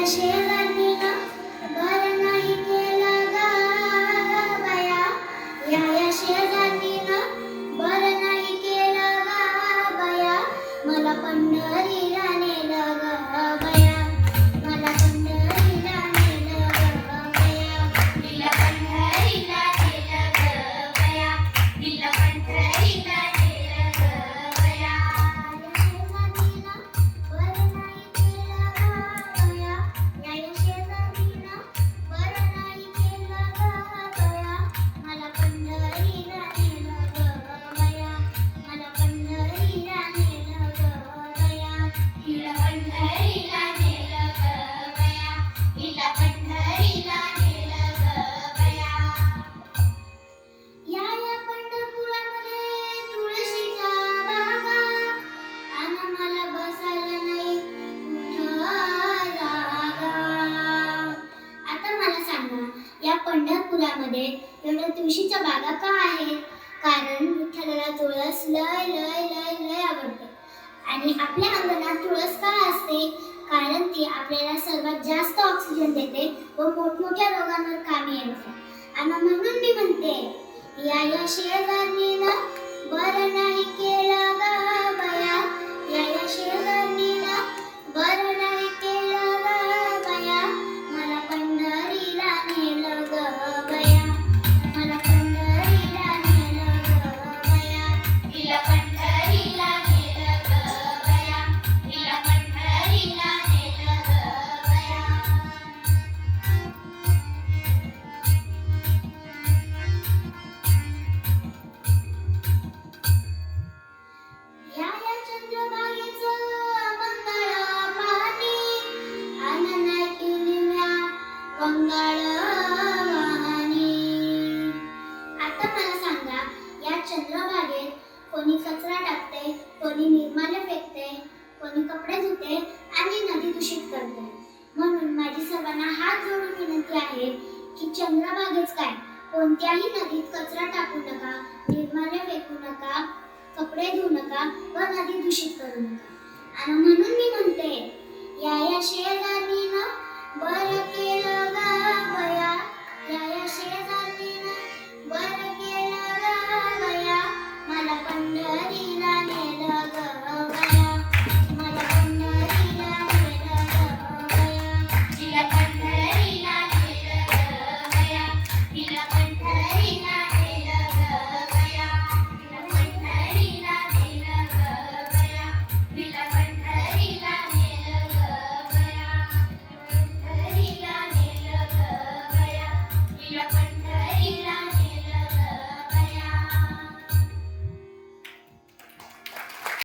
शेजारणीनं बरं नाही केलं ग बया, या शेजारणीनं बरं नाही केलं ग बया, मला पंढरीला नेलं ग बया, मला पंढरीला नेलं ग बया, तिला पंढरीला नेलं ग बया, तिला पंढरीला नेलं ग बया. या शेजारणीनं बरं नाही केलं ग बया, मला पंढरीला नेलं ग बया, मला पंढरीला नेलं ग बया, तिला पंढरीला नेलं ग बया, तिला पंढरीला नेलं ग बया. या पंढरपुरामध्ये तुळशीच्या बागा, आणि मला बसायला नाही कुठं जागा. आता मला सांगा, या पंढरपुरामध्ये एवढ्या तुळशीच्या बागा का आहेत? कारण विठ्ठलाला तुळस लय लय लय लय आवडते. आणि आपल्या अंगणात तुळस का असते? कारण ती आपल्याला सर्वात जास्त ऑक्सिजन देते व मोठमोठ्या रोगांवर कामी येते. आणि म्हणून मी म्हणते, या शेजारणीनं बरं नाही केलं ग बया, या शेजारणीनं बरं नाही केलं ग बया, मला पंढरीला नेलं ग बया, मला पंढरीला नेलं ग बया, तिला पंढरीला नेलं ग बया, तिला पंढरीला नेलं ग बया. या चंद्रभागेचं मंगळ पाणी, आन नाही केली म्या मंगळ वाणी. आता मला सांगा, या चंद्रभागेत कोणी कचरा टाकते, कोणी निर्माल्य फेकते, कोणी कपडे धुते आणि नदी दूषित करते. म्हणून माझी सर्वांना हात जोडून विनंती आहे की चंद्रभागेच काय, कोणत्याही नदीत कचरा टाकू नका, निर्माल्य फेकू नका, कपडे धुवू नका व नदी दूषित करू नका. आणि म्हणून मी म्हणते, या शेजारणीनं बरं